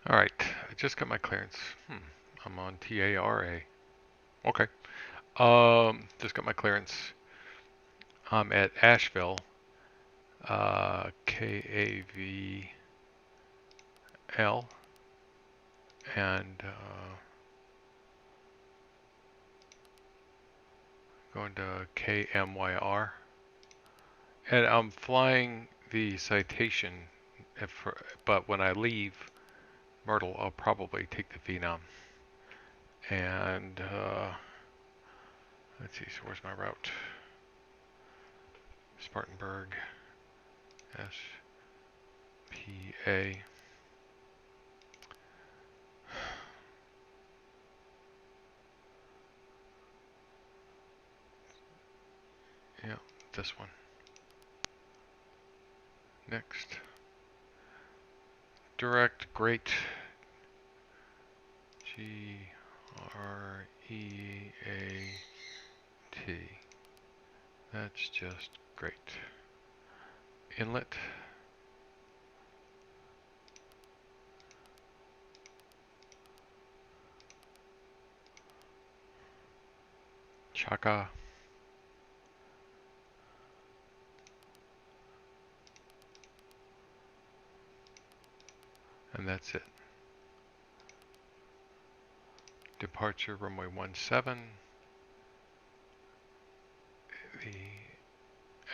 All right, I just got my clearance. I'm on TARA. Okay. Just got my clearance. I'm at Asheville, KAVL, and going to KMYR. And I'm flying the Citation, but when I leave Myrtle, I'll probably take the Phenom. And let's see, so where's my route? Spartanburg, SPA. Yeah, this one. Next. Direct, great. GREAT. That's just great. Inlet. Chaka. And that's it. Departure runway 17. The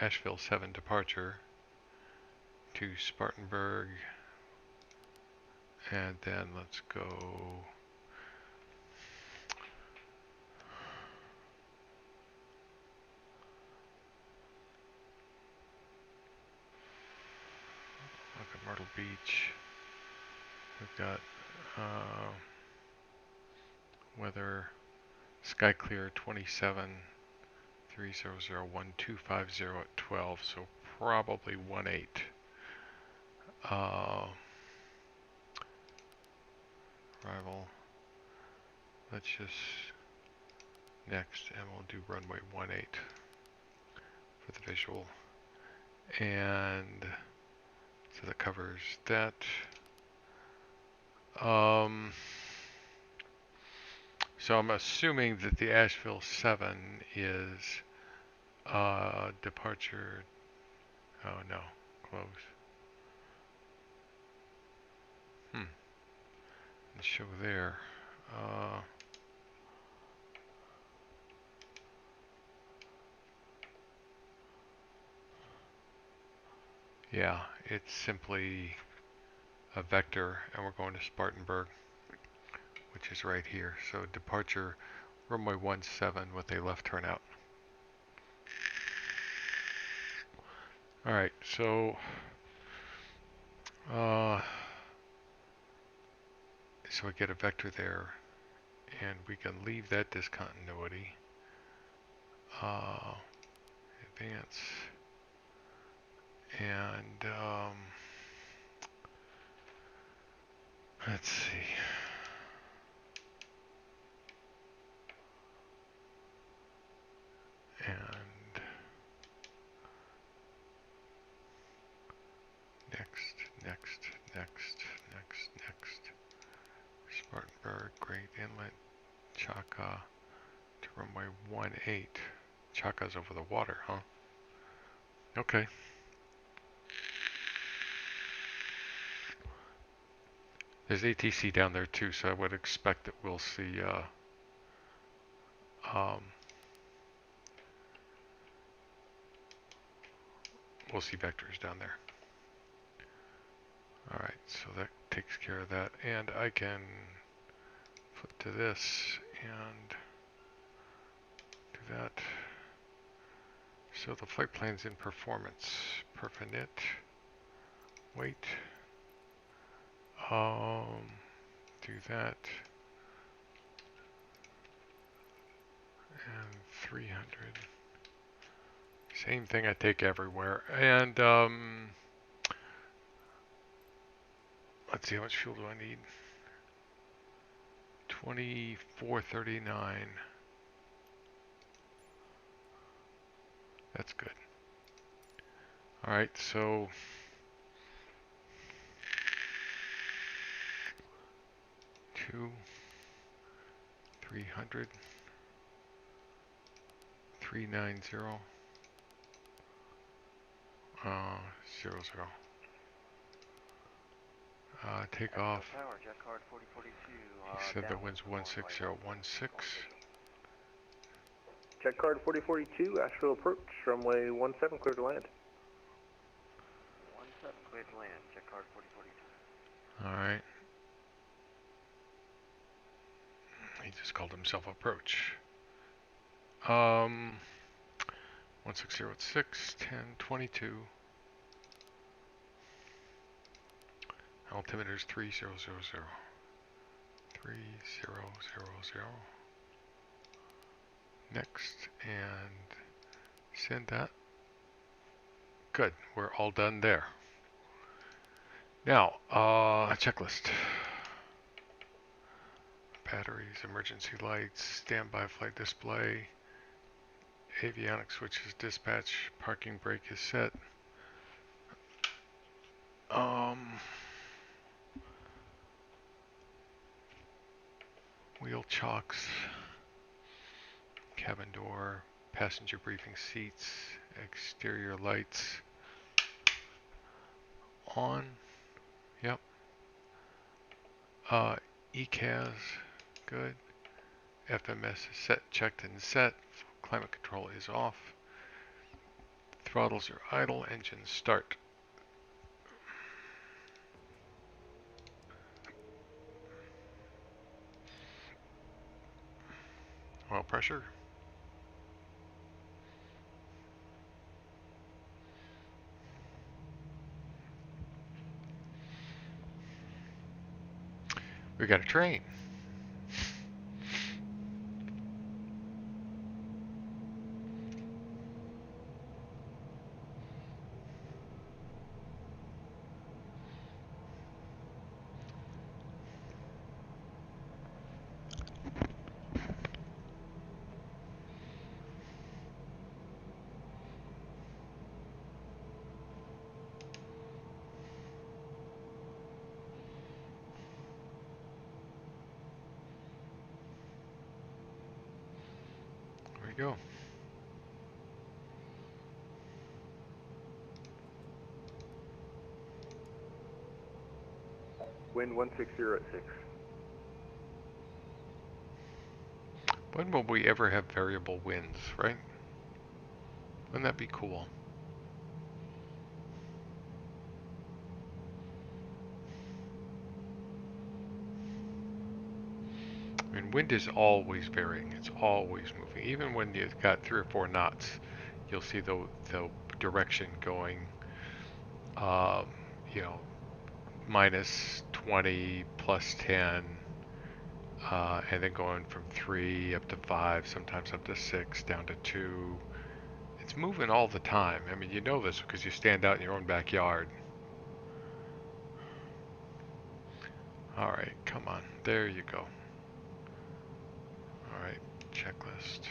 Asheville 7 departure to Spartanburg. And then let's go look at Myrtle Beach. We've got weather sky clear 27 3001250 at 12, so probably 18. Arrival. Let's just next, and we'll do runway 18 for the visual. And so that covers that. So I'm assuming that the Asheville 7 is departure. Oh no, close. The show there. Yeah, it's simply a vector, and we're going to Spartanburg, which is right here. So departure runway 17 with a left turn out. All right, so so we get a vector there, and we can leave that discontinuity. Advance, and let's see. And next. Spartanburg, Great Inlet, Chaka to runway 18. Chaka's over the water, huh? Okay. There's ATC down there too, so I would expect that we'll see vectors down there. Alright, so that takes care of that. And I can flip to this and do that. So the flight plan's in performance. Perfinit. Wait. Do that. And 300. Same thing I take everywhere. And let's see, how much fuel do I need? 2439. That's good. Alright, so 2, 300, 390, 00. Take off. Tower, jet card 4042. He said the wind's 16016. Jet card 4042, Asheville approach, runway 17, clear to land. 17, clear to land, jet card 4042. Alright. He just called himself approach. 16016, 1022. Altimeter's 3000. 3000. Next, and send that. Good, we're all done there. Now, checklist. Batteries, emergency lights, standby flight display, avionics switches, dispatch, parking brake is set. Wheel chocks, cabin door, passenger briefing seats, exterior lights on. Yep. ECAS, good. FMS is set, checked and set. Climate control is off. Throttles are idle, engines start. Oil pressure. We got a train. There we go. Wind 160 at 6. When will we ever have variable winds, right? Wouldn't that be cool? I mean, wind is always varying. It's always moving. Even when you've got 3 or 4 knots, you'll see the direction going, you know, minus 20, plus 10, and then going from 3 up to 5, sometimes up to 6, down to 2. It's moving all the time. I mean, you know this because you stand out in your own backyard. All right, come on. There you go. All right, checklist.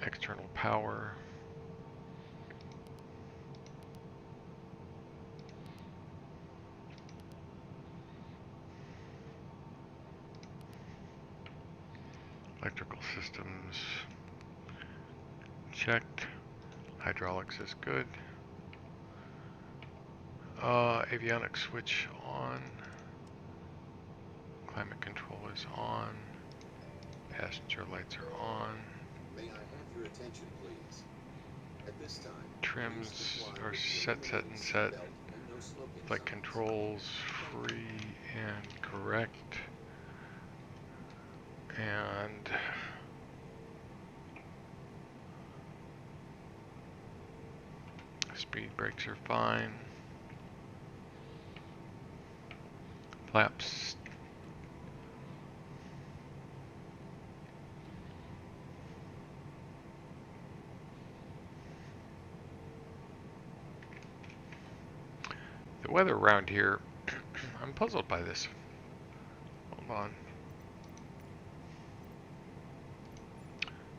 External power. Electrical systems. Checked. Hydraulics is good. Avionics switch on. Climate control is on. Passenger lights are on. May I have your attention, please? At this time, Trims are set and set. Flight controls free and correct. And speed brakes are fine. Flaps. The weather around here, I'm puzzled by this. Hold on.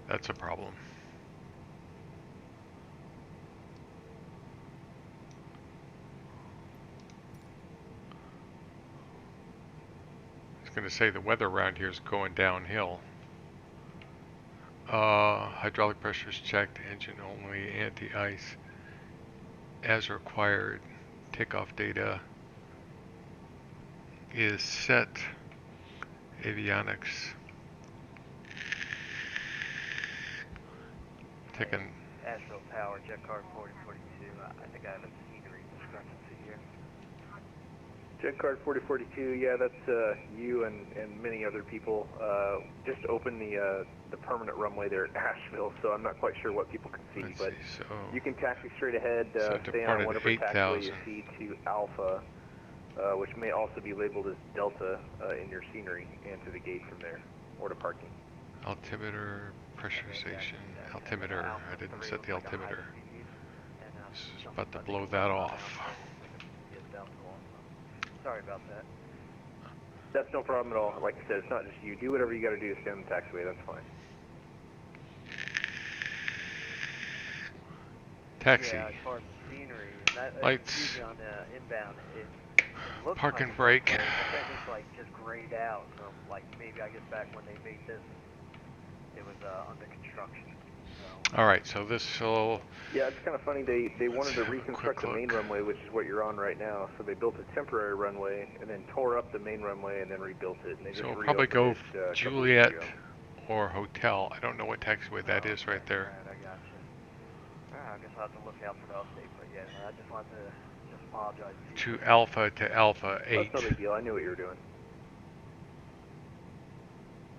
That's a problem. going to say the weather around here is going downhill. Hydraulic pressure is checked, engine only, anti-ice as required. Takeoff data is set. Avionics. Taking. Asheville Tower, jet card 4042. I think I have a scenery discrepancy here. Jet card 4042, yeah, that's you and many other people. Just opened the permanent runway there at Asheville, so I'm not quite sure what people can see, Let's but see, so you can taxi straight ahead, so stay on departed whatever taxiway you 8,000. see to Alpha, which may also be labeled as Delta in your scenery, and to the gate from there, or to parking. Altimeter, pressurization, altimeter. I didn't set the altimeter. This is about to blow that off. Sorry about that. That's no problem at all. Like I said, it's not just you. Do whatever you got to do to stay on the taxiway. That's fine. Taxi. Yeah, as far as the scenery, that, Lights. usually on the inbound, it looks Park like and brake. but then it's like just grayed out. So like maybe I guess back when they made this, it was under construction. So. All right, so this will. Yeah, it's kind of funny. They wanted to have a reconstruct quick the main look. runway, which is what you're on right now. So they built a temporary runway and then tore up the main runway and then rebuilt it. And they So just we'll probably go reopened it, a couple weeks Juliet ago. or hotel. I don't know what taxiway that is right there. Alright, I got you. Alright, I guess I'll have to look out for the update, but yeah, I just wanted to just apologize to you. To Alpha 8. That's no big deal. I knew what you were doing.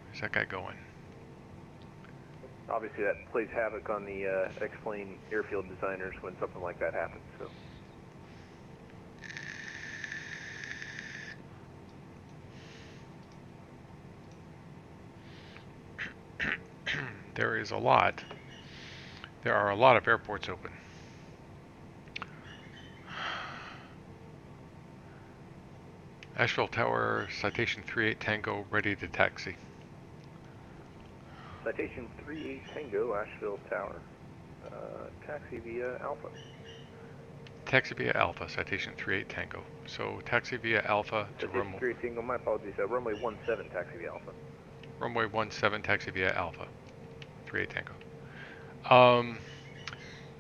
Where's that guy going? Obviously, that plays havoc on the X-plane airfield designers when something like that happens. So. There is a lot. There are a lot of airports open. Asheville Tower, citation 38 Tango, ready to taxi. Citation 38 Tango, Asheville Tower. Taxi via Alpha. Taxi via Alpha, citation 38 Tango. So taxi via Alpha to Citation 38 Tango, my apologies. Runway 17, taxi via Alpha. runway 17, taxi via Alpha, 38 Tango.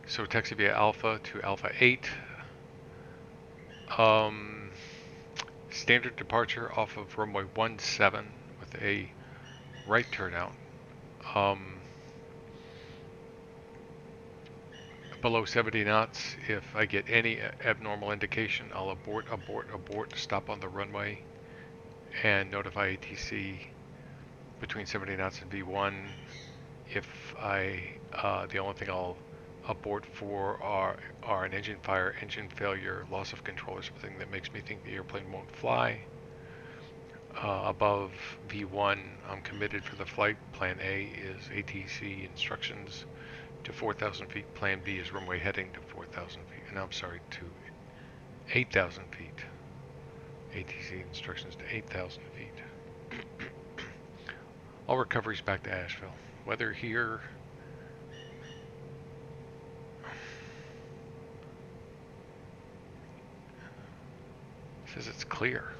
So taxi via Alpha to Alpha 8. Standard departure off of runway 17 with a right turnout. Below 70 knots, if I get any abnormal indication, I'll abort, stop on the runway, and notify ATC between 70 knots and V1. If the only thing I'll abort for are an engine fire, engine failure, loss of control, or something that makes me think the airplane won't fly. Above V1, I'm committed for the flight. Plan A is ATC instructions to 4,000 feet. Plan B is runway heading to 4,000 feet. And I'm sorry, to 8,000 feet. ATC instructions to 8,000 feet. All recoveries back to Asheville. Weather here. Says it's clear.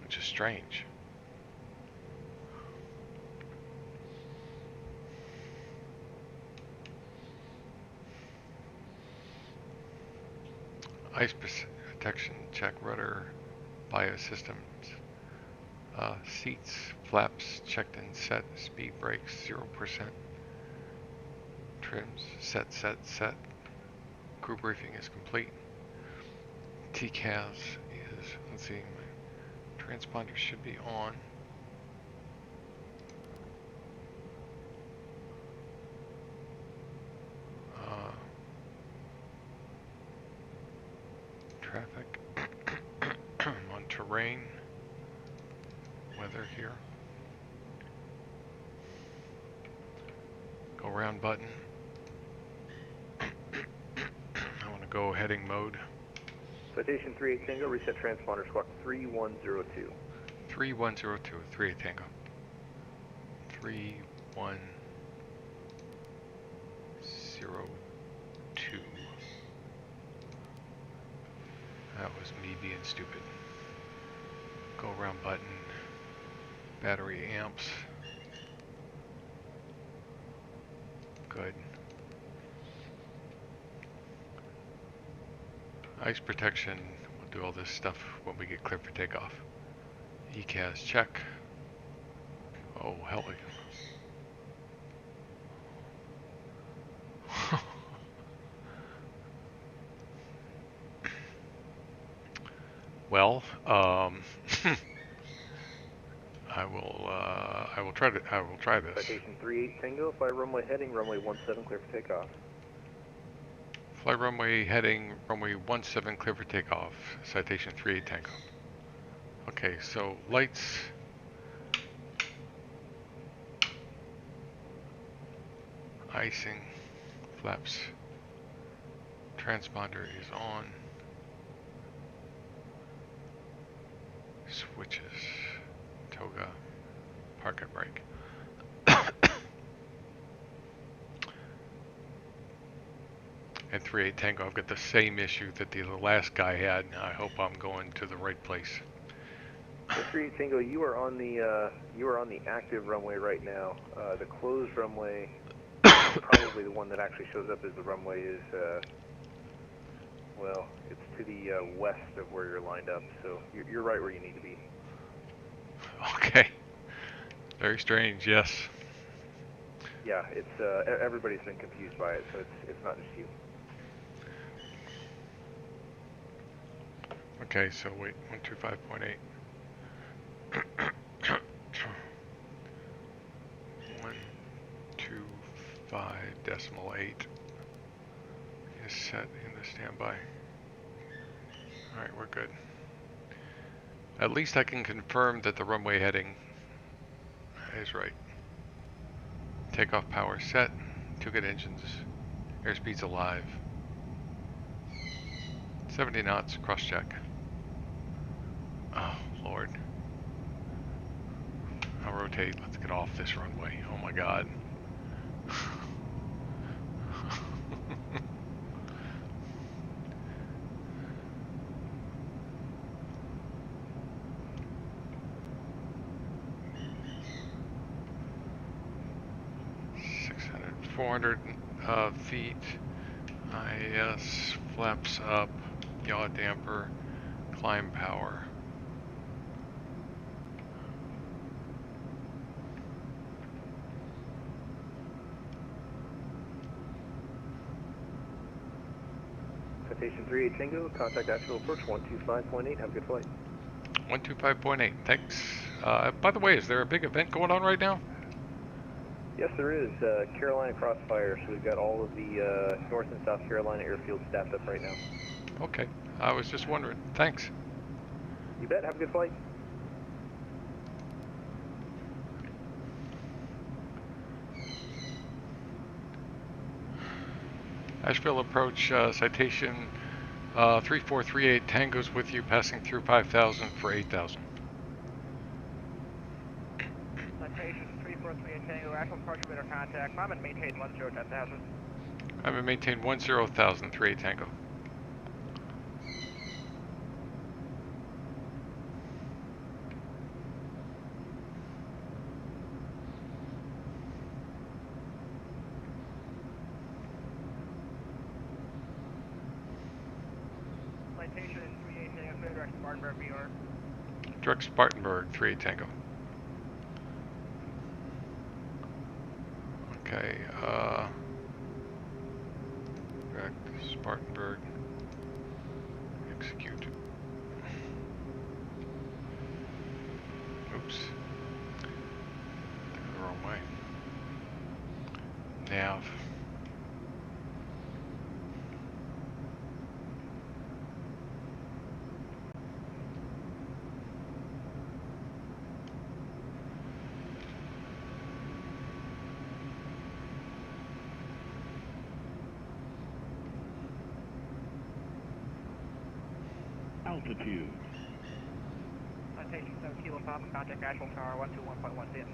Which is strange. Ice protection check, rudder, biosystems, seats, flaps checked and set, speed brakes 0%, trims set. Crew briefing is complete. TCAS is, let's see, my transponder should be on. Traffic on terrain, weather here. Go around button. I want to go heading mode. Citation 38 Tango, reset transponder squawk 3102. 3102, 38 Tango. 3102. That was me being stupid. Go around button. Battery amps. Good. Ice protection. We'll do all this stuff when we get clear for takeoff. ECAS check. Oh, hell. Well, I will try this. Citation 38 Tango, fly runway heading, runway 17 clear for takeoff. Fly runway heading, runway 17 clear for takeoff. Citation 38 Tango. Okay, so lights. Icing. Flaps. Transponder is on. Switches. Toga. Park and brake. And 38 Tango, I've got the same issue that the last guy had. I hope I'm going to the right place. 38 Tango, you are on the active runway right now. The closed runway, probably the one that actually shows up as the runway, is well, it's to the west of where you're lined up. So you're right where you need to be. Okay. Very strange. Yes. Yeah, it's everybody's been confused by it, so it's not just you. Okay, so wait, 125.8. 125.8 is set in the standby. Alright, we're good. At least I can confirm that the runway heading is right. Takeoff power set, 2 good engines, airspeed's alive. 70 knots, cross check. Oh, Lord. I'll rotate, let's get off this runway. Oh my God. $600, 400 feet. IS, flaps up, yaw damper, climb power. Citation 38 Tango, contact Asheville approach 125.8. Have a good flight. 125.8, thanks. By the way, is there a big event going on right now? Yes, there is. Carolina Crossfire, so we've got all of the North and South Carolina airfields staffed up right now. Okay, I was just wondering. Thanks. You bet. Have a good flight. Asheville approach, citation 3438, Tango's with you, passing through 5,000 for 8,000. Citation 3438 Tango, Asheville approach radar contact. I'm in maintain 10,000. I'm in maintain 10,000, 38 Tango. Citation 38 Tango, direct Spartanburg, New York. Direct Spartanburg, 38 Tango. Okay, direct Spartanburg, execute. Oops. The wrong way. Nav. Altitude. Citation 7 Kilo Papa, contact Asheville Tower 121.1 feet.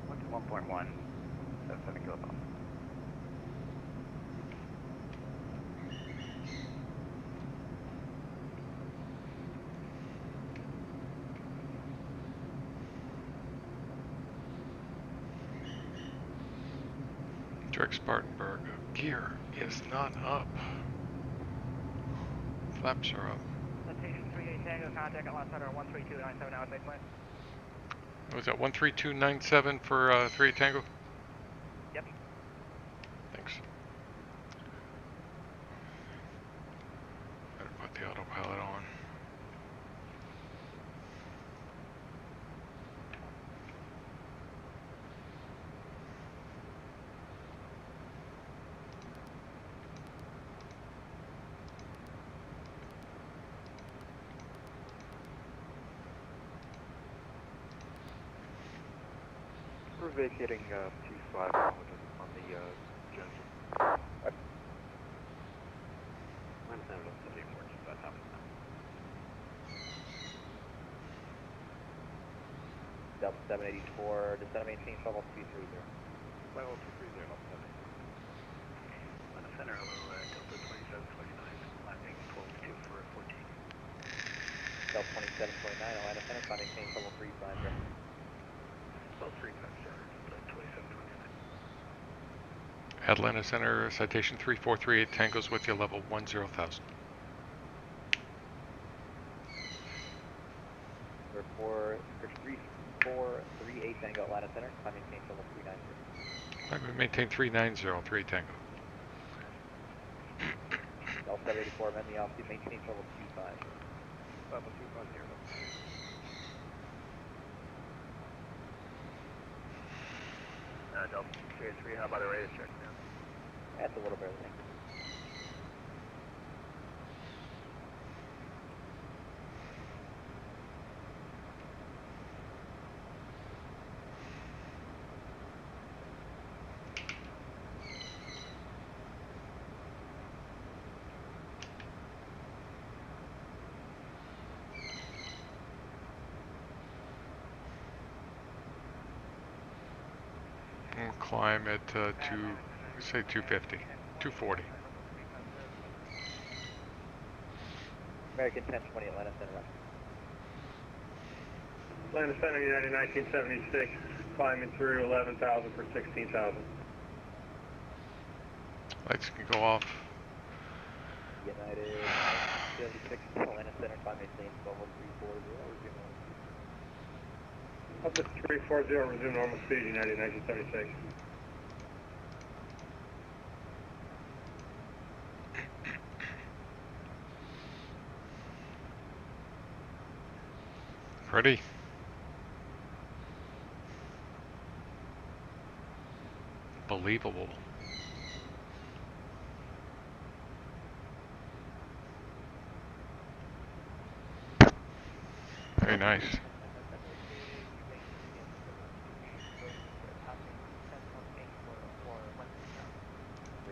121.1. 7 Kilo Papa. Direct Spartanburg. Gear is not up. Flaps are up. Citation 38 Tango, contact Atlanta Center 13297 now, take place. Was that 13297 for 3 Tango? Yep. Thanks. Better put the autopilot on. We're vacating T5 on the Genesis. I'm San Jose City Airport, so that happens now. Delta 784, descend maintain level 230. Level 230, Delta 7. Atlanta Center, hello, Delta 2729, landing 12-2 for 14. Delta 2729, Atlanta Center, landing maintain level 350. Level 350, Delta 2729. Atlanta Center, citation 3438 Tango's with you, level 10,000. For 3438 Tango, Atlanta Center, climb maintain level 390. Climb and maintain 3903 Tango. Delta 784, amend the altitude, maintain level 25. Level 250. Delta CJ3, how about a radar check now? That's a little better than me. We'll climb at say 250, 240. American 1020, Atlanta Center. Atlanta Center, United 1976, climbing through 11,000 for 16,000. Lights can go off. United 76, Atlanta Center, climb maintain level 340. Up to 340, resume normal speed, United 1976. Ready? Believable. Very nice.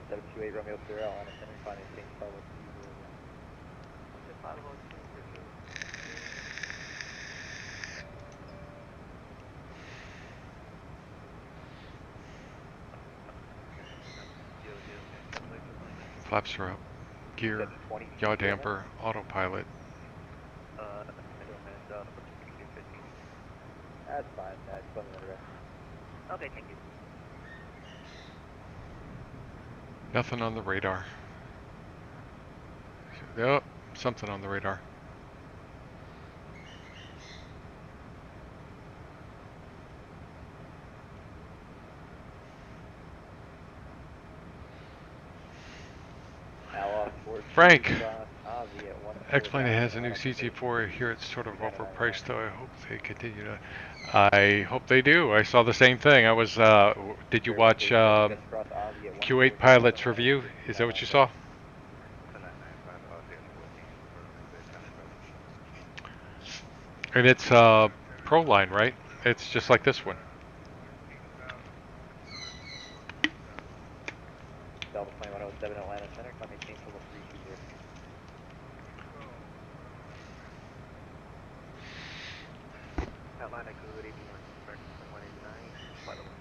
728 Romeo Sierra, Atlanta Center, climb maintain level 230. Flaps are up. Gear, yaw damper, autopilot. That's fine, just let me know the rest. Okay, thank you. Nothing on the radar. Oh, something on the radar. Frank! X-Plane has a new CJ4 here. It's sort of overpriced, though. I hope they continue to. I hope they do. I saw the same thing. I was. Did you watch Q8 Pilot's review? Is that what you saw? And it's Pro Line, right? It's just like this one. Delta 2107 Atlanta Center, climb maintain level 320. Atlanta, good evening, American 189, flight level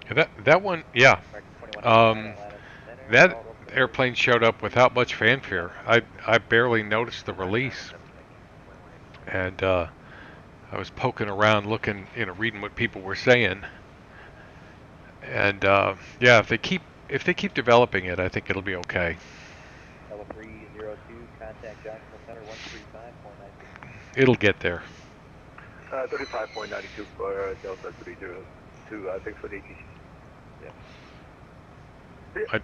240. That one, yeah. That airplane showed up without much fanfare. I barely noticed the release, and I was poking around, looking, reading what people were saying, and yeah, if they keep developing it, I think it'll be okay. Level 302, contact Jacksonville Center 135.96. It'll get there. 35.92 for Delta 302, thanks for the ATC.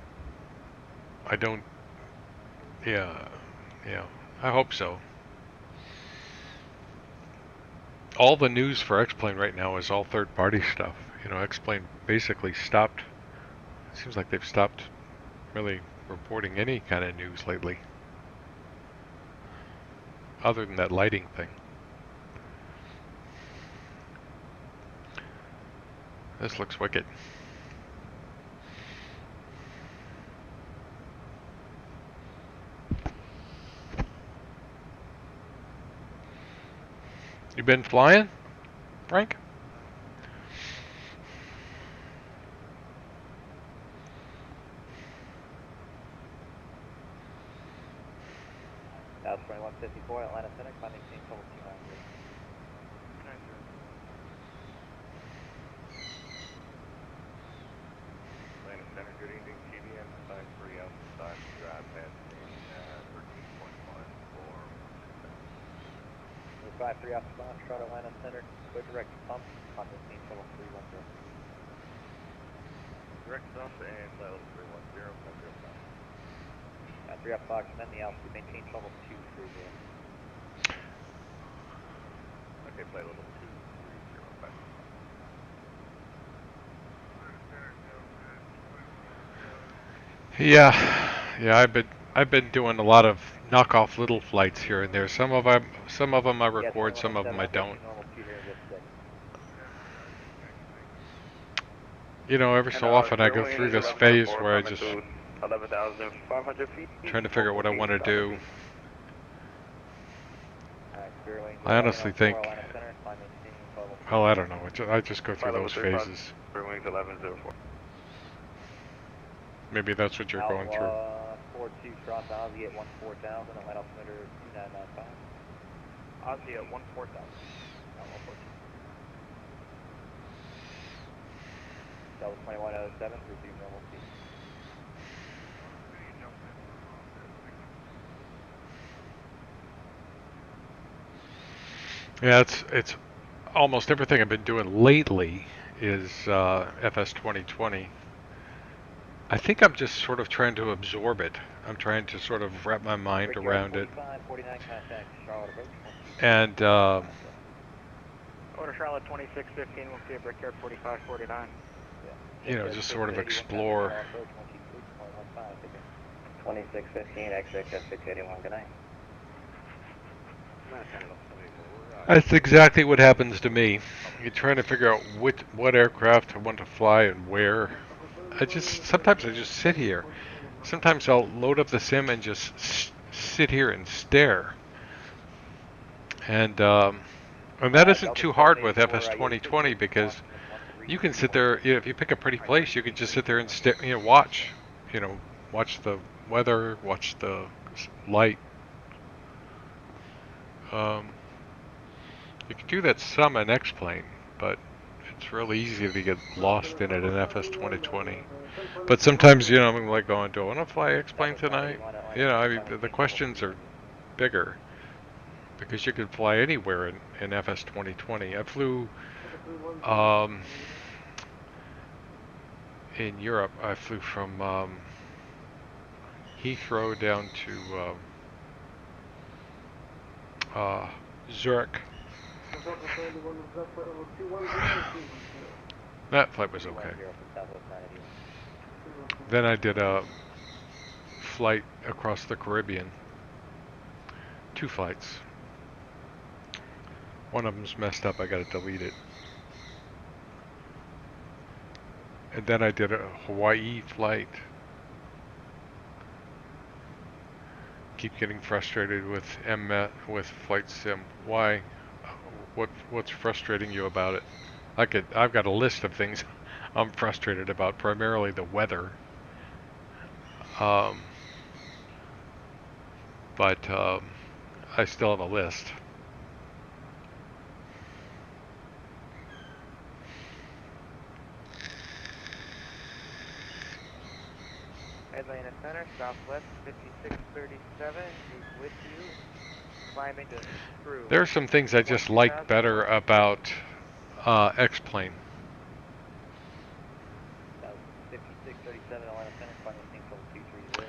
I don't. Yeah, I hope so. All the news for X-Plane right now is all third-party stuff. X-Plane basically stopped. It seems like they've stopped really reporting any kind of news lately, other than that lighting thing. This looks wicked. You been flying, Frank? South 2154, Atlanta Center, climbing team level 293. Atlanta Center, good evening, TBM, sign 3 Alpha 5, drive past in 13.1 for 53 off the Foxtrot, Atlanta Center, go direct pump, climbing team level 310. direct dump and level 310, 3 off Fox, and then the altitude, maintain level 230. Okay, play level 2305. Yeah, I've been doing a lot of knockoff little flights here and there. Some of them I record, some of them I don't. Every so often I go through this phase where I just 11,500 feet. trying to figure out what I want to do. I honestly think, well, I don't know. I just go through those phases. Wings 1104. Maybe that's what you're going through. 42 cross Aussie at 14,000, Atlanta altimeter 2995. Aussie at 14,000. Delta 2107, resume normal speed. Yeah, it's almost everything I've been doing lately is FS 2020. I think I'm just sort of trying to absorb it. I'm trying to sort of wrap my mind around it. 49 contact, Charlotte approach. And Order Charlotte 2615, we'll see a Brickyard 4549. just sort of explore. 2615, XXS 681, good night. That's exactly what happens to me. You're trying to figure out what aircraft I want to fly and where. Sometimes I just sit here. Sometimes I'll load up the sim and just sit here and stare. And that isn't too hard with FS 2020 because you can sit there. If you pick a pretty place, you can just sit there and stare. Watch the weather, watch the light. You can do that some in X-Plane, but it's really easy to get lost in it in FS 2020. But sometimes, I'm like going, do I want to fly X-Plane tonight? The questions are bigger because you can fly anywhere in FS 2020. I flew in Europe. I flew from Heathrow down to Zurich. That flight was okay. Then I did a flight across the Caribbean. 2 flights. One of them's messed up, I gotta delete it. And then I did a Hawaii flight. Keep getting frustrated with with Flight Sim. Why? What's frustrating you about it? I've got a list of things I'm frustrated about, primarily the weather. But I still have a list. Atlanta Center, southwest 5637 is with you. Climbing to through. There are some things I just like better about X-Plane. That was 5637 Atlanta Center, climbing single 230.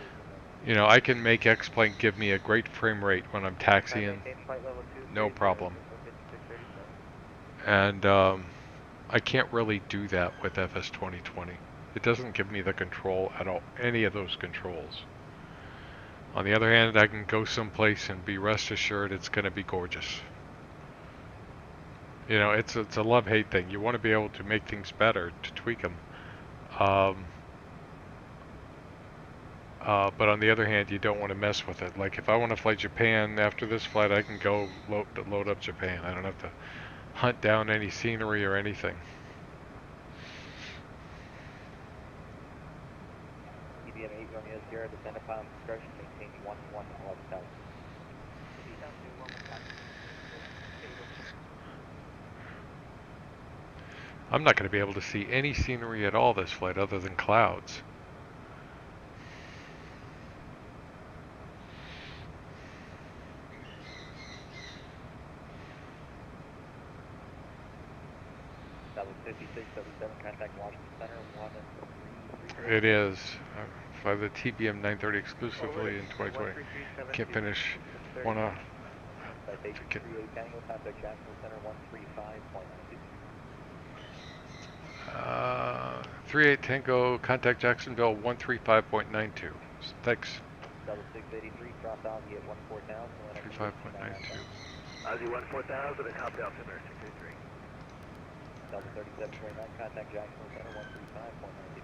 You know, I can make X-Plane give me a great frame rate when I'm taxiing, Flight level 230, no problem. 5637. And I can't really do that with FS 2020. It doesn't give me the control at all, any of those controls. On the other hand, I can go someplace and be rest assured it's going to be gorgeous. You know, it's a love-hate thing. You want to be able to make things better, to tweak them. But on the other hand, you don't want to mess with it. Like if I want to fly Japan after this flight, I can go load up Japan. I don't have to hunt down any scenery or anything. TBM 8 Romeo Sierra, descend upon construction, maintain 11,000. I'm not going to be able to see any scenery at all this flight other than clouds. That was 5677, contact Washington Center, 1 It is. I fly the TBM 930 exclusively in 2020. Can't finish. Wanna. Citation 38 Tango, contact Jacksonville Center, 135.92. 38 Tango, contact Jacksonville 135.92. Thanks. Double 683, drop down, get 14,000. 35.92. Ozzy 14,000 and hop down to Center 683. Double 3729, contact Jacksonville Center, 135.92.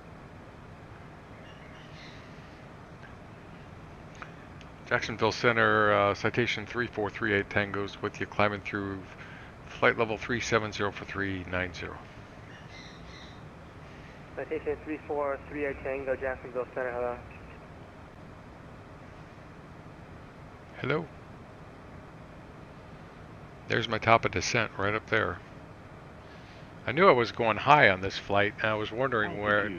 Jacksonville Center, citation 3438 Tango's with you, climbing through flight level 370 for 390. Citation 3438 Tango, Jacksonville Center, hello. Hello? There's my top of descent right up there. I knew I was going high on this flight, and I was wondering where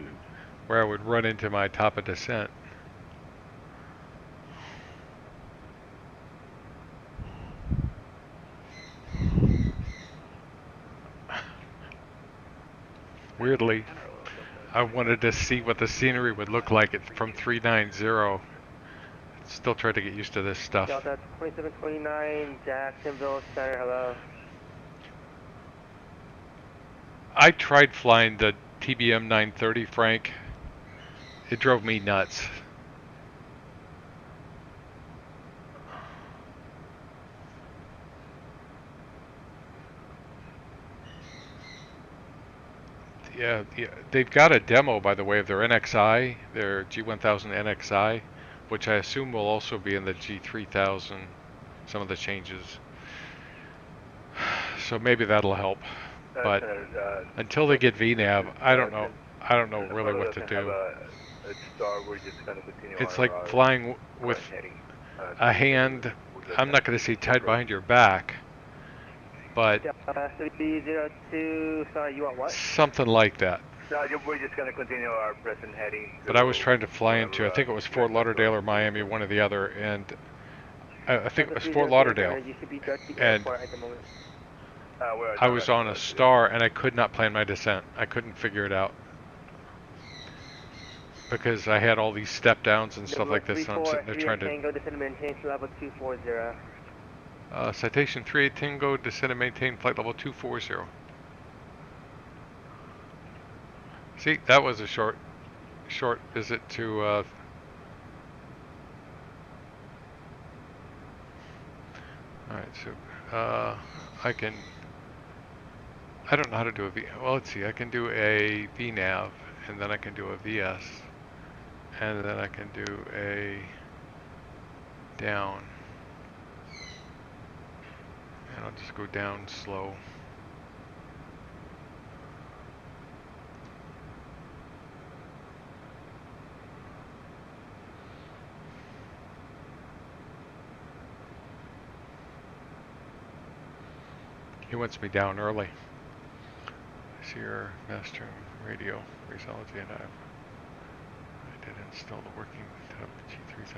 I would run into my top of descent. Weirdly, I wanted to see what the scenery would look like from 390. Still trying to get used to this stuff. Delta 2729, Jacksonville Center, hello. I tried flying the TBM 930, Frank. It drove me nuts. Yeah, they've got a demo, by the way, of their NXI, their G1000 NXI, which I assume will also be in the G3000, some of the changes. So maybe that'll help. But until they get VNAV, I don't know. I don't know really what to do. It's like flying with a hand. I'm not going to say tied behind your back, but 302, sorry, you want what? something like that. No, we're just going to continue our present heading. But I was trying to fly into, I think it was Fort Lauderdale or Miami, one or the other, and I think it was Fort Lauderdale. And I was on a star and I could not plan my descent. I couldn't figure it out. Because I had all these step downs and stuff like this, and I'm sitting there trying to... Descend and maintain level 240. Citation 38 Tango, descend and maintain flight level 240. See, that was a short visit to... Alright, so I don't know how to do a V... Well, let's see, I can do a VNAV, and then I can do a VS, and then I can do a down. And I'll just go down slow. He wants me down early. Sierra, master, radio, phraseology, and did install the working G3009.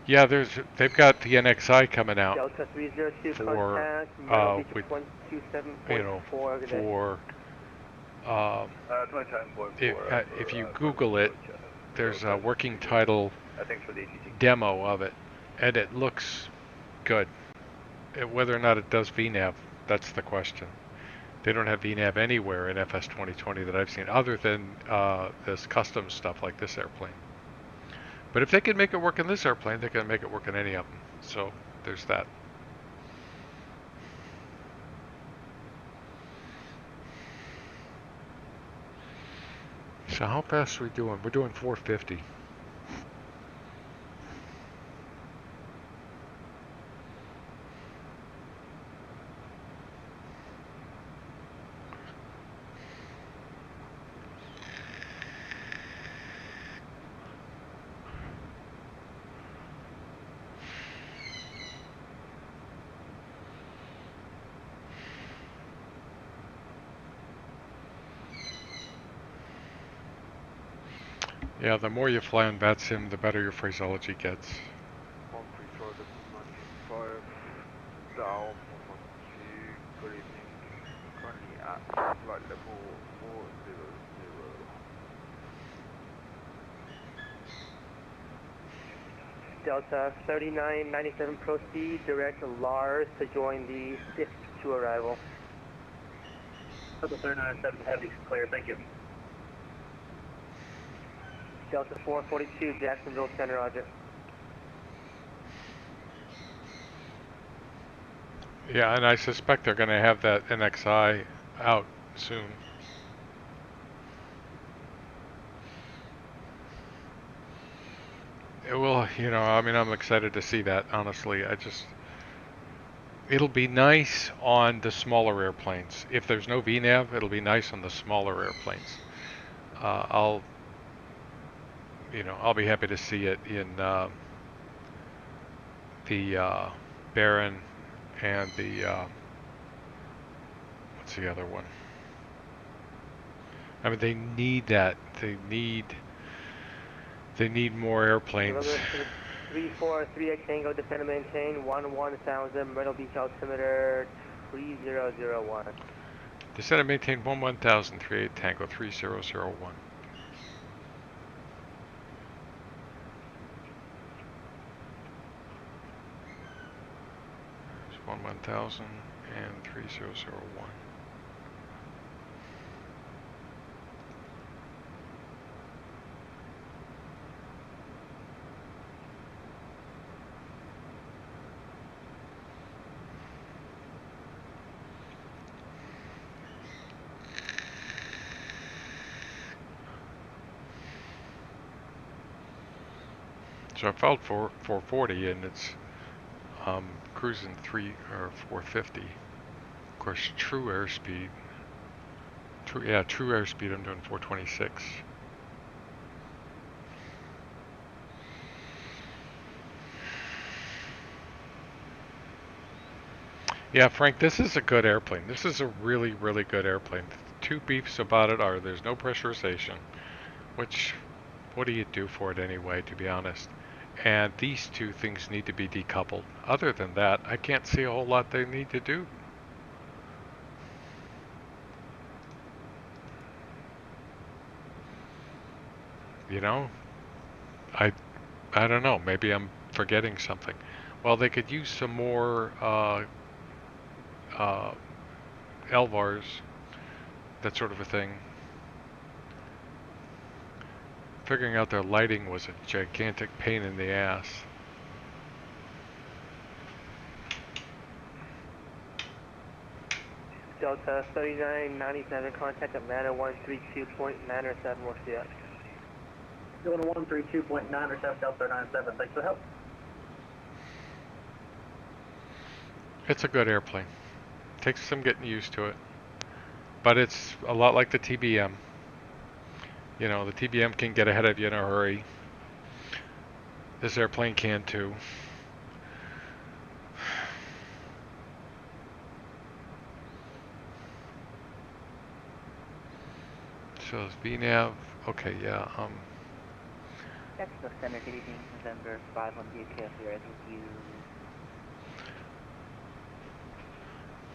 Yeah, they've got the NXI coming out Delta 302 for contact, Myrtle Beach with 127.4. for 29.4 if you Google it, there's a working title Thanks for the ATC. demo of it, and it looks good. Whether or not it does VNAV, that's the question. They don't have VNAV anywhere in FS 2020 that I've seen, other than this custom stuff like this airplane. But if they can make it work in this airplane, they can make it work in any of them. So there's that. So how fast are we doing? We're doing 450. Yeah, the more you fly on VATSIM, the better your phraseology gets. 134.95 down 112, good evening, currently at flight level 400. Delta 3997, proceed direct Lars to join the 6th to arrival. Delta 3997, heavy clear, thank you. Delta 442, Jacksonville Center, roger. Yeah, and I suspect they're going to have that NXI out soon. It will, I mean, I'm excited to see that, honestly. It'll be nice on the smaller airplanes. If there's no VNAV, it'll be nice on the smaller airplanes. I'll be happy to see it in the Baron and the what's the other one? I mean, they need that. They need more airplanes. 343 Tango, descend and maintain 11,000, Myrtle Beach altimeter 3001. Descend and maintain 11,000, 38 Tango 3001. 11,000 and 3001. So I filed for 440 and it's cruising 450. Of course, true airspeed. True airspeed. I'm doing 426. Yeah, Frank, this is a good airplane. This is a really, really good airplane. The two beefs about it are there's no pressurization, which, what do you do for it anyway, to be honest? And these two things need to be decoupled. Other than that, I can't see a whole lot they need to do. I don't know. Maybe I'm forgetting something. Well, they could use some more LVARs, that sort of a thing. Figuring out their lighting was a gigantic pain in the ass. Delta 3997, contact Atlanta 132.907, what's the up? Going to 132.907, Delta 97, thanks for the help. It's a good airplane. Takes some getting used to it. But it's a lot like the TBM. The TBM can get ahead of you in a hurry. This airplane can too. So it's VNAV. Okay, yeah. Jacksonville Center, good evening, November 5 on VHF here, I think you...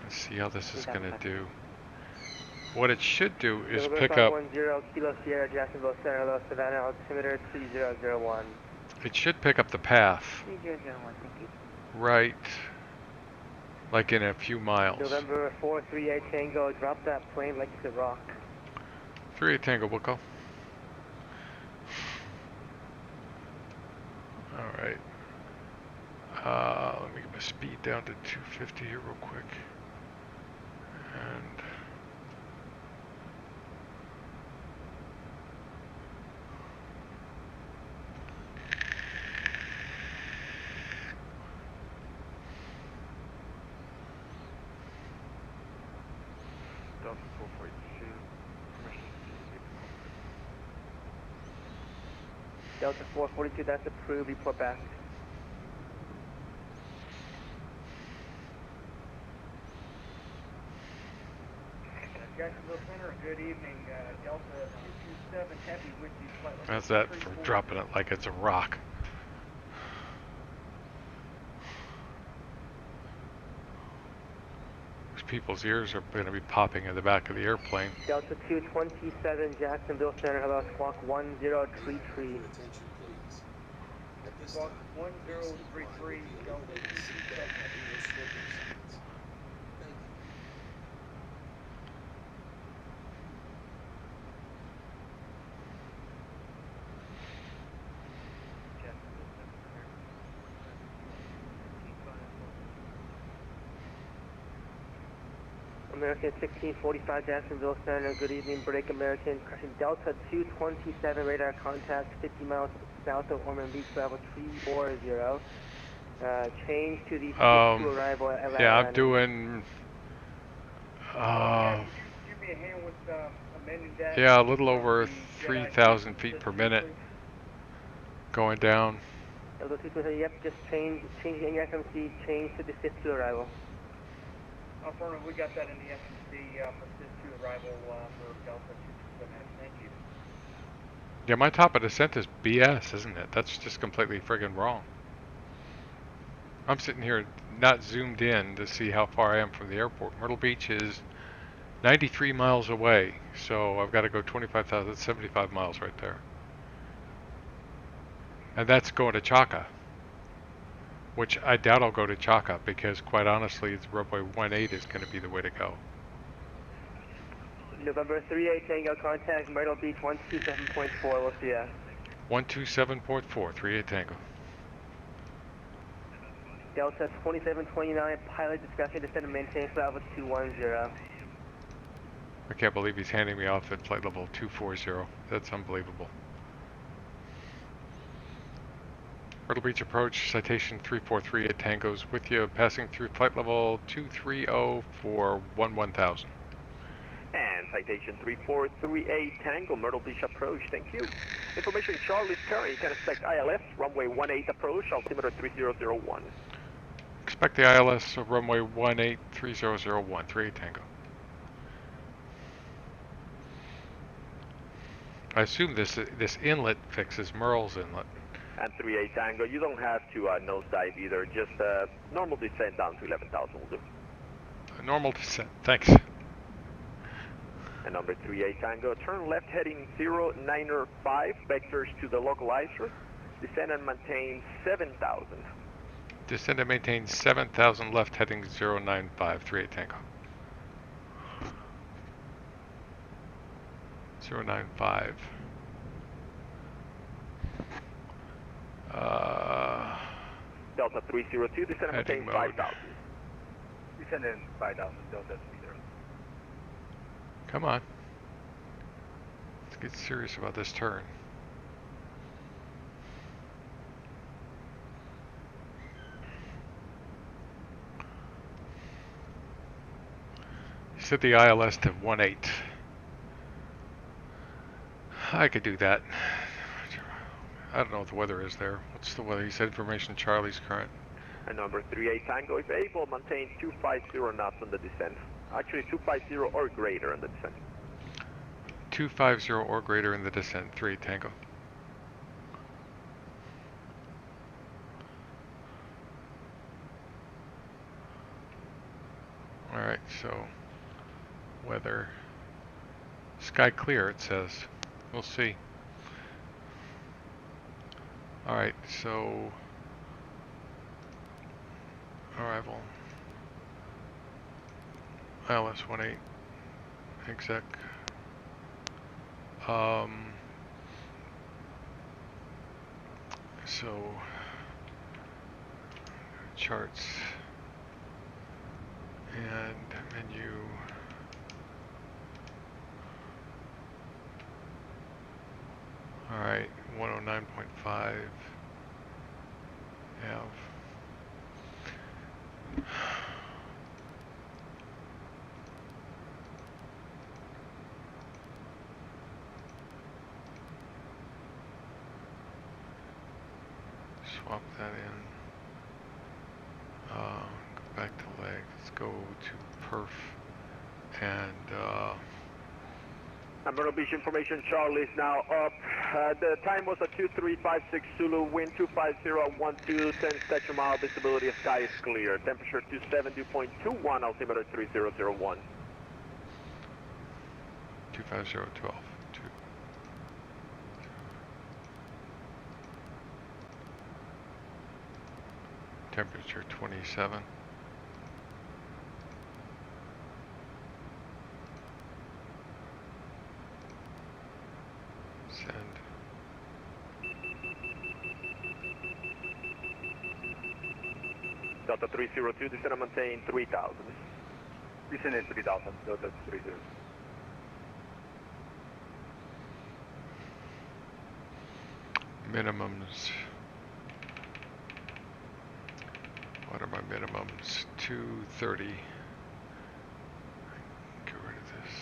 Let's see how this is going to do. What it should do is November pick up... 510, Kilo Sierra, Jacksonville Center, hello, Savannah, altimeter 3001. It should pick up the path. 3001, thank you. Right, like in a few miles. November 438 Tango, drop that plane like it's a rock. 38 Tango, we'll go. Alright. Let me get my speed down to 250 here real quick. And... Delta 442, permission to Delta 442, that's approved, report back. Jacksonville Center, good evening, Delta 227, heavy with you. How's that for dropping it like it's a rock? These people's ears are going to be popping in the back of the airplane. Delta 227, Jacksonville Center, hello, squawk 1033. Attention, please. At this Squawk time, 1033, Delta 227. American 1645 Jacksonville Center, good evening, break American, crushing Delta 227, radar contact 50 miles south of Ormond Beach, level 340. Change to the to arrival at Atlanta. Yeah, I'm doing... give me a hand with amending that. yeah, a little over 3,000 feet per minute. Going down. Delta 227, yep, just change the FMC, change to the 5th to arrival. Affirmative, we got that in the FMC for 5th to arrival for Delta 227, thank you. Yeah, my top of descent is BS, isn't it? That's just completely friggin' wrong. I'm sitting here not zoomed in to see how far I am from the airport. Myrtle Beach is 93 miles away, so I've got to go 25,000, 75 miles right there. And that's going to Chaka, which I doubt I'll go to Chaka because, quite honestly, it's runway 18 is going to be the way to go. November 38 Tango, contact Myrtle Beach 127.4, we'll see ya. 127.4, 38 Tango. Delta 2729, pilot discussion, descend and maintain flight level 210. I can't believe he's handing me off at flight level 240. That's unbelievable. Myrtle Beach approach, citation 343 at Tango's with you, passing through flight level 230 for 1000. And citation 3438 Tango, Myrtle Beach approach, thank you. Information Charlie's current, you can expect ILS, runway 18 approach, altimeter 3001. Expect the ILS of runway 18 3001, 38 Tango. I assume this inlet fixes Merle's inlet. And 38 Tango, you don't have to nosedive either, just normal descent down to 11,000 will do. A normal descent, thanks. And number 38 Tango, turn left heading 095, vectors to the localizer, descend and maintain 7,000. Descend and maintain 7,000 left heading 095, 38 Tango. 095. Delta 302, descend and maintain 5,000. Descend in 5,000, Delta 30. Come on. Let's get serious about this turn. You set the ILS to 18. I could do that. I don't know what the weather is there. What's the weather? He said information Charlie's current. And number 38 Tango, if able, maintain 250 knots on the descent. Actually 250 or greater on the descent. 250 or greater in the descent, 3 Tango. so weather, sky clear it says. We'll see. Alright, so arrival ILS-18 exec. So charts and menu. All right, 109.5 have. Swap that in. Go back to leg. Let's go to perf and Myrtle Beach information, Charlie is now up. The time was at 2356 Zulu, wind 250 12, 10 statute mile, visibility of sky is clear. Temperature 270.21, altimeter 3001. 25012. Temperature 27. Send. Delta 302, descend and maintain 3000. Descend in 3000, Delta 30. Minimums. What are my minimums? 230. Get rid of this.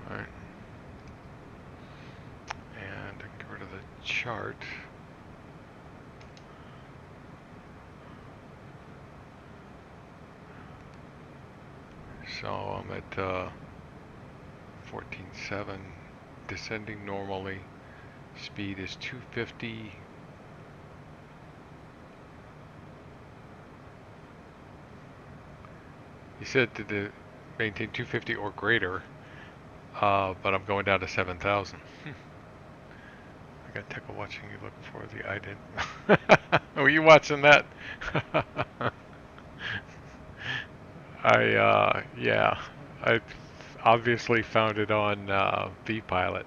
Alright. And I can get rid of the chart. So I'm at 14.7, descending normally. Speed is 250. He said to maintain 250 or greater, but I'm going down to 7,000. I got tickle watching you look for the ident. Were you watching that? Yeah, I obviously found it on vPilot.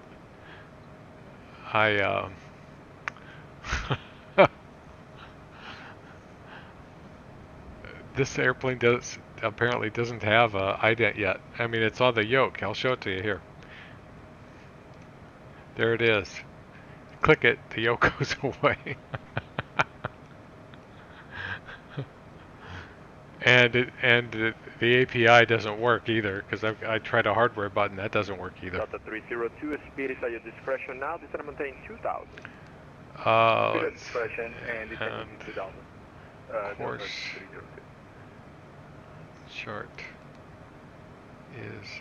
This airplane apparently doesn't have a ident yet. I mean, it's on the yoke. I'll show it to you here. There it is. Click it, the yoke goes away. And the API doesn't work either, because I tried a hardware button, that doesnn't work either. Delta 302, speed is at your discretion now, descend and maintain 2000. Speed at discretion and descend in 2000. Course chart is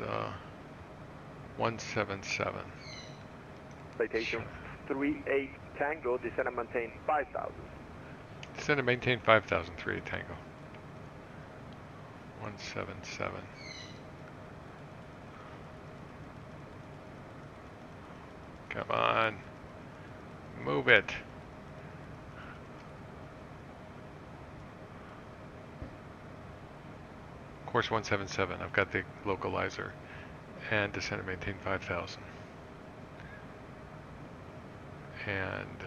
177. Citation 38 Tango, descend and maintain 5000. Descend and maintain 5,000, 38 Tango. 177. Come on. Move it. Course 177. I've got the localizer. And descend and maintain 5,000. And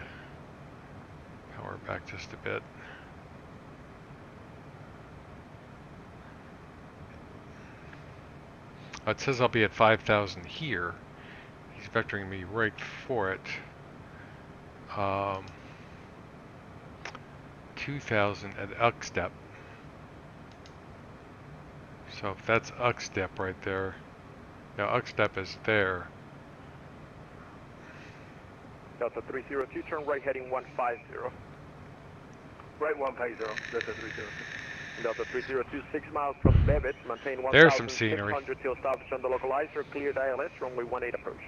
power back just a bit. It says I'll be at 5,000 here. He's vectoring me right for it. 2,000 at UC step. So if that's UC step right there, now UC step is there. Delta 302, turn right heading 150. Right 150, Delta 302. Delta 302, 6 miles from Bevitt, maintain There's some scenery. 1,600 till stoppage on the localizer, cleared ILS, runway 18 approach.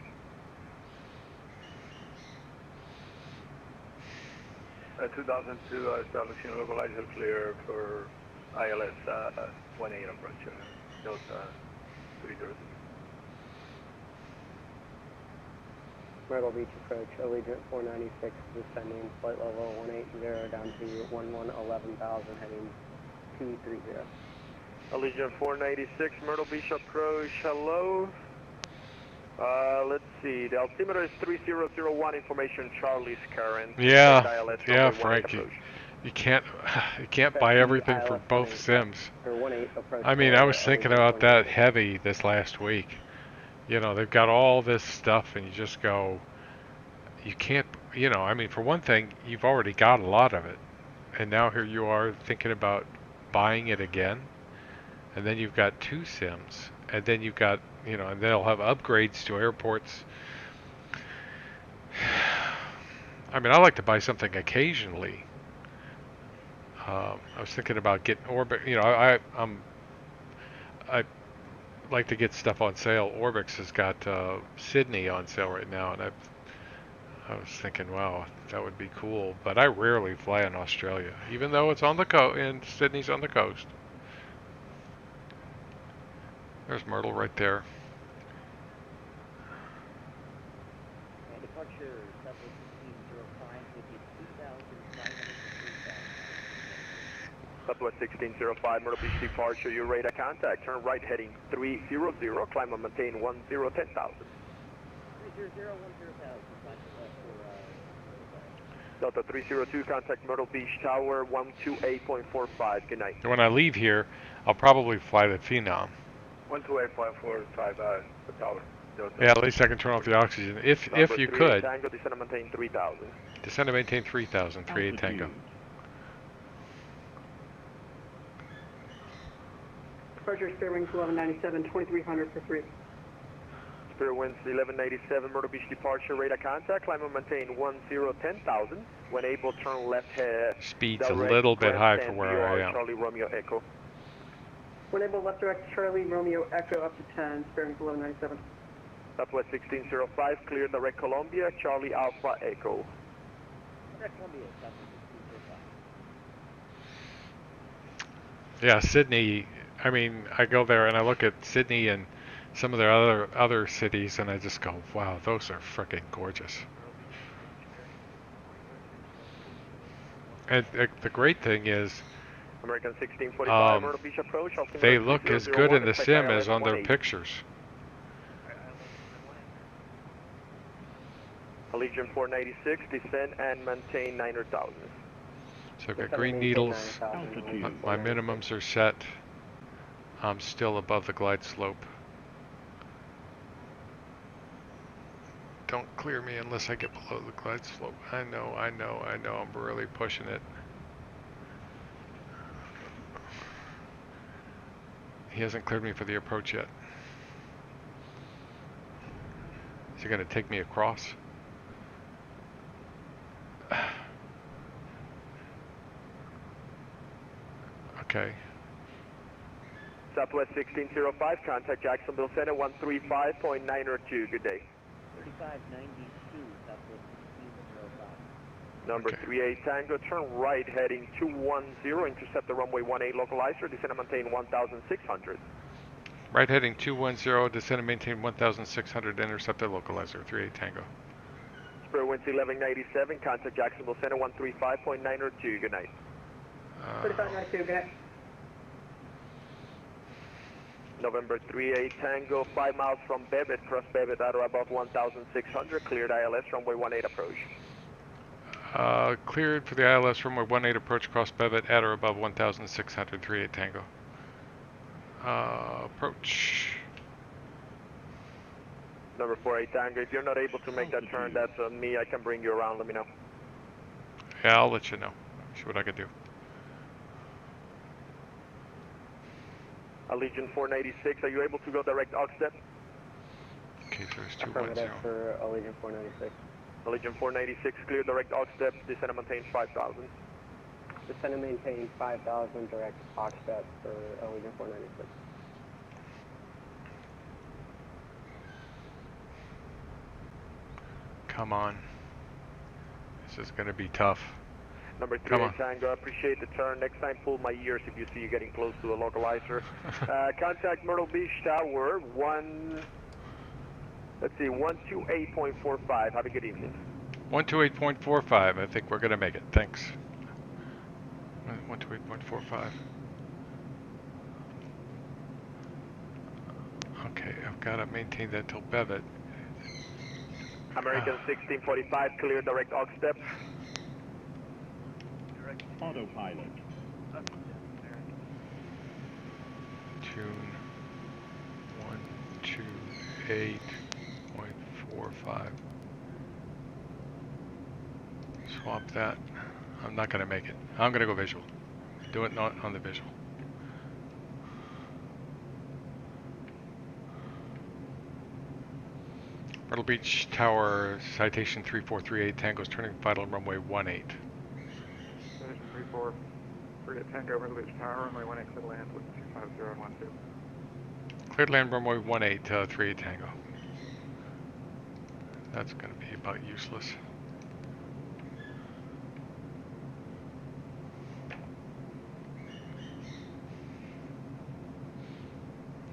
2002, establishing localizer clear for ILS 18 approach. Delta 300. Myrtle Beach approach, Allegiant 496 descending, flight level 180 down to 11,000, heading 230. Allegiant 496, Myrtle Beach approach, hello. Let's see, the altimeter is 3001, information Charlie's current. Yeah, ILS yeah, runway 18 Frank. approach. You can't buy everything for both sims. Or 18 approach. I mean, I was thinking about that heavy this last week. You know, they've got all this stuff, and you just go, you can't, you know, I mean, for one thing, you've already got a lot of it. And now here you are thinking about buying it again. And then you've got two sims. And then you've got, you know, and they'll have upgrades to airports. I mean, I like to buy something occasionally. I was thinking about getting Orbix. You know, I like to get stuff on sale. Orbix has got Sydney on sale right now, and I was thinking, wow, that would be cool. But I rarely fly in Australia, even though it's on the coast, and Sydney's on the coast. There's Myrtle right there. Departure Southwest 1605, Southwest 1605, Myrtle Beach departure, you're radar contact. Turn right heading 300, climb and maintain 10,000. 300, 10,000. Delta 302, contact Myrtle Beach Tower 128.45. Good night. When I leave here, I'll probably fly the Phenom. 128.45 the tower. Yeah, at least I can turn off the oxygen. If you could. Tango, descend and maintain 3,000. Descend and maintain 3,000, 38 Tango. Departure Spirit Wings 1197, 2300 for 3. Spirit Winds 1187, Myrtle Beach departure, radar contact, climb and maintain 10,000. When able, turn left head. Speed's a little bit high for where I am. Charlie Romeo Echo. When able, left direct Charlie Romeo Echo up to 10, Spirit Wings 1197. Southwest 1605, clear direct Columbia, Charlie Alpha Echo. Direct Columbia, Southwest 1605. Yeah, Sydney. I mean, I go there and I look at Sydney and some of their other cities, and I just go, wow, those are freaking gorgeous. And the great thing is, American 1645, Myrtle Beach approach. they look as good in the sim as on their pictures. Allegiant 496, descend and maintain 900,000. So I've got green needles. My minimums are set. I'm still above the glide slope. Don't clear me unless I get below the glide slope. I know, I'm really pushing it. He hasn't cleared me for the approach yet. Is he going to take me across? Okay. Southwest 1605, contact Jacksonville Center 135.902. Good day. 3592, Southwest 1605. Number 38 Tango, turn right heading 210, intercept the runway 18 localizer, descend and maintain 1,600. Right heading 210, descend and maintain 1,600, intercept the localizer, 38 Tango. Spirit Winds 1197, contact Jacksonville Center 135.902. Good night. 3592, good night. November 38 Tango, 5 miles from Bebbit, cross Bebbit at or above 1,600, cleared ILS, runway 18 approach. Cleared for the ILS runway 18 approach, cross Bebbit at or above 1,600, 38 Tango. Approach. Number 48 Tango, if you're not able to make that turn, that's on me. I can bring you around, let me know. Yeah, I'll let you know. See what I can do. Allegiant 496, are you able to go direct Oxted? Okay, so there's Affirmative 210. for Allegiant 496. Allegiant 496, clear direct Oxted, descend and maintain 5,000. Descend and maintain 5,000 direct Oxted for Allegiant 496. Come on. This is going to be tough. Number Come 3 on. Tango, appreciate the turn. Next time, pull my ears if you see you getting close to the localizer. Contact Myrtle Beach Tower, 128.45. Have a good evening. 128.45. I think we're gonna make it. Thanks. 128.45. Okay, I've got to maintain that till Bevet. American 1645, clear direct aux step. Autopilot. Tune 128.45. Swap that. I'm not gonna make it. I'm gonna go visual. Do it not on the visual. Myrtle Beach Tower, citation 3438, Tango's turning final runway 18. Citation 3438 Tango, Myrtle Beach Tower, runway 18, clear land with 250 and 12. Cleared land runway 18, 38 Tango. That's gonna be about useless.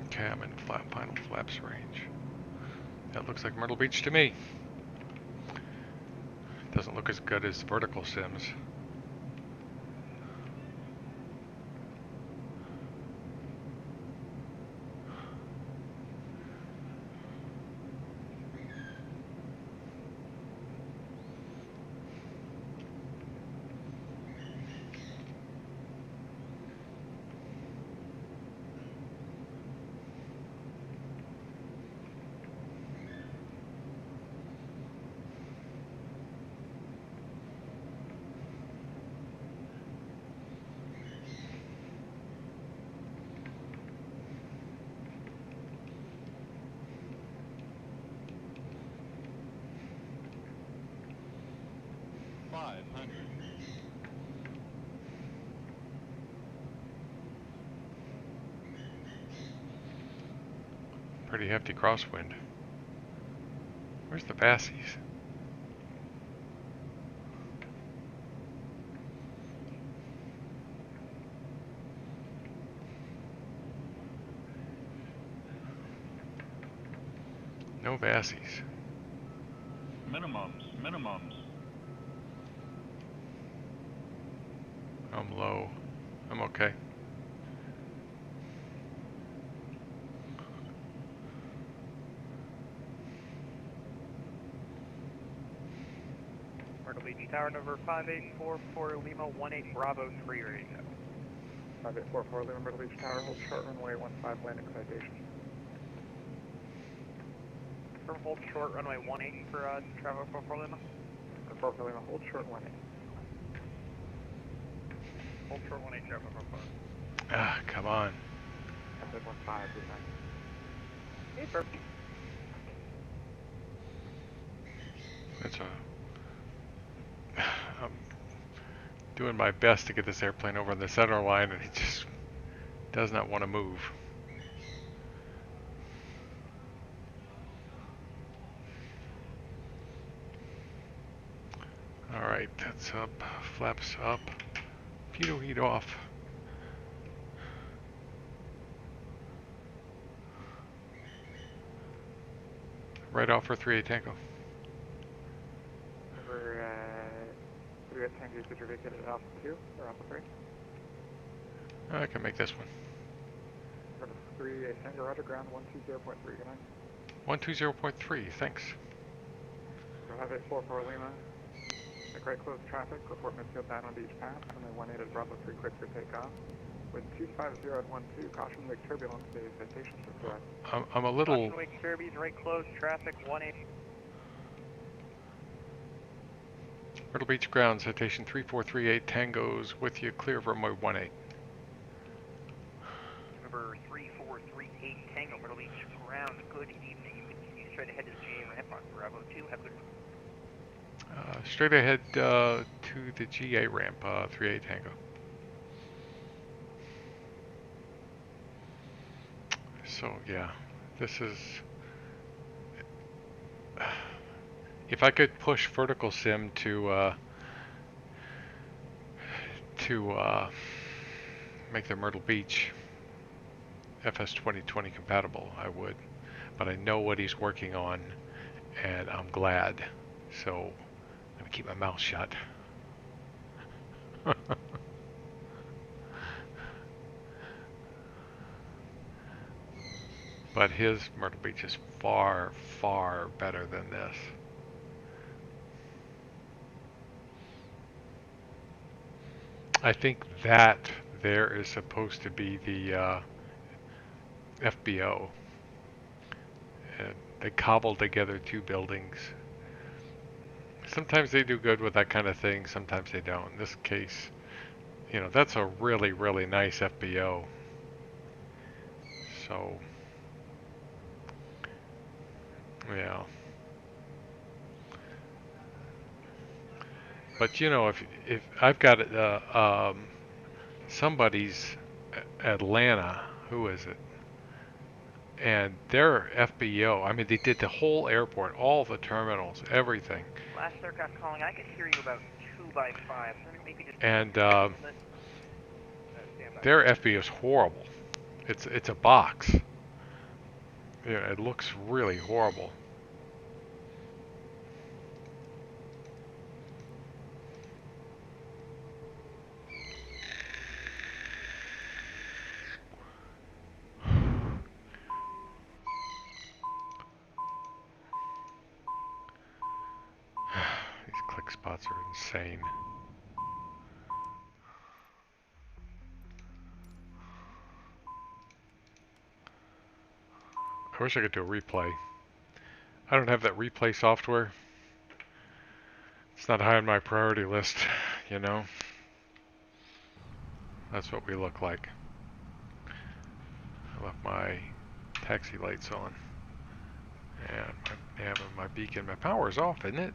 Okay, I'm in final flaps range. That looks like Myrtle Beach to me. Doesn't look as good as vertical sims. Pretty hefty crosswind. Where's the Bassies? No Bassies. Minimums. I'm low. I'm okay. Myrtle Beach Tower number 5844 Lima 18 Bravo 3 radio. 5844 Lima, Myrtle Beach Tower, hold short runway 15, landing citation. Confirm hold short runway 18 for travel 44 Lima. 44 Lima, hold short 18. Hold short 18 travel 44. Ah, come on. I said 15, didn't I? Hey, perfect. That's I'm doing my best to get this airplane over on the center line, and it just does not want to move. Alright, that's up. Flaps up. Pitot heat off. Right off for 38 Tango. Number 38 Tango, could you vacate at Alpha 2 or Alpha 3? I can make this one. Number 38 Tango, roger, ground 120.3, good night. 120.3, thanks. 5844 Lima, make right close traffic, report midfield down on Beach Path, runway 18 is Bravo 3, quick for takeoff. With 250 at 12, caution wake turbulence, the citation is correct. I'm a little... Caution wake Kirby's right close traffic 18. Myrtle Beach ground, citation 3438, Tango's with you, clear of runway 18. Number 3438 Tango, Myrtle Beach ground, good evening. You can continue straight ahead to the GA ramp on Bravo 2, have a good... Straight ahead to the GA ramp, 38 Tango. So yeah, this is... If I could push vertical sim to to make the Myrtle Beach FS 2020 compatible, I would. But I know what he's working on, and I'm glad. So I'm gonna keep my mouth shut. But his Myrtle Beach is far, far better than this. I think that there is supposed to be the FBO. And they cobble together two buildings. Sometimes they do good with that kind of thing, sometimes they don't. In this case, you know, that's a really, really nice FBO. So, yeah. But you know, if I've got somebody's Atlanta, who is it? And their FBO, I mean, they did the whole airport, all the terminals, everything. Last aircraft calling, I can hear you about 2x5. So maybe just And their FBO is horrible. It's a box. Yeah, it looks really horrible. These click spots are insane. I wish I could do a replay. I don't have that replay software. It's not high on my priority list, you know. That's what we look like. I left my taxi lights on. And my nav and my beacon. My power's off, isn't it?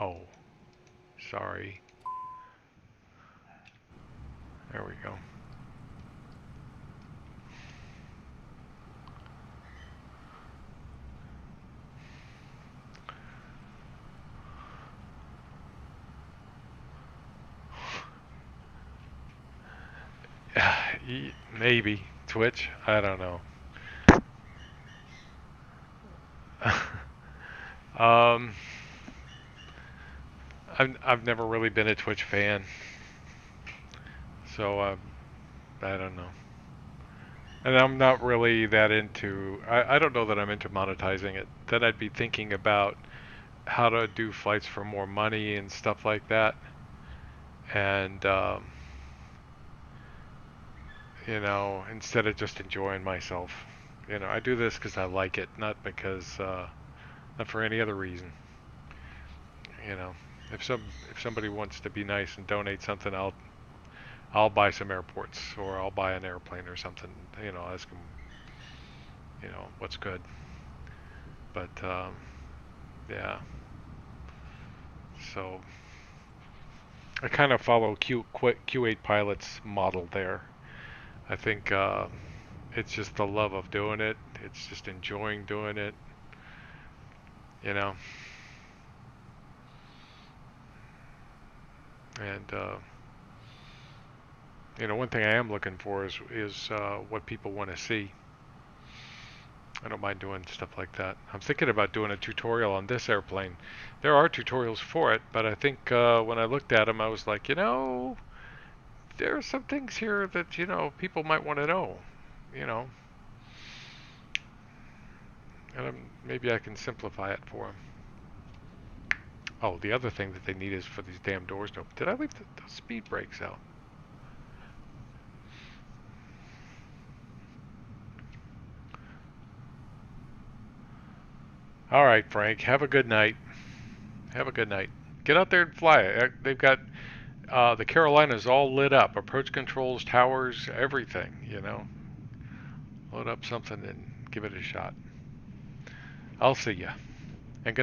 Oh. Sorry. There we go. Maybe. Twitch? I don't know. I've never really been a Twitch fan. So, I don't know. And I'm not really that into... I don't know that I'm into monetizing it. Then I'd be thinking about how to do flights for more money and stuff like that. And, you know, instead of just enjoying myself. You know, I do this because I like it, not because, not for any other reason. You know, if somebody wants to be nice and donate something, I'll buy some airports, or I'll buy an airplane or something. You know, ask them, you know, what's good. But yeah. So I kind of follow Q8 Pilot's model there. I think it's just the love of doing it. It's just enjoying doing it. You know. And you know, one thing I am looking for is what people want to see. I don't mind doing stuff like that. I'm thinking about doing a tutorial on this airplane. There are tutorials for it, but I think when I looked at them, I was like, you know, there are some things here that, you know, people might want to know, you know. And maybe I can simplify it for them. Oh, the other thing that they need is for these damn doors to open. Did I leave the speed brakes out? All right, Frank. Have a good night. Have a good night. Get out there and fly it. They've got the Carolinas all lit up. Approach controls, towers, everything, you know. Load up something and give it a shot. I'll see ya.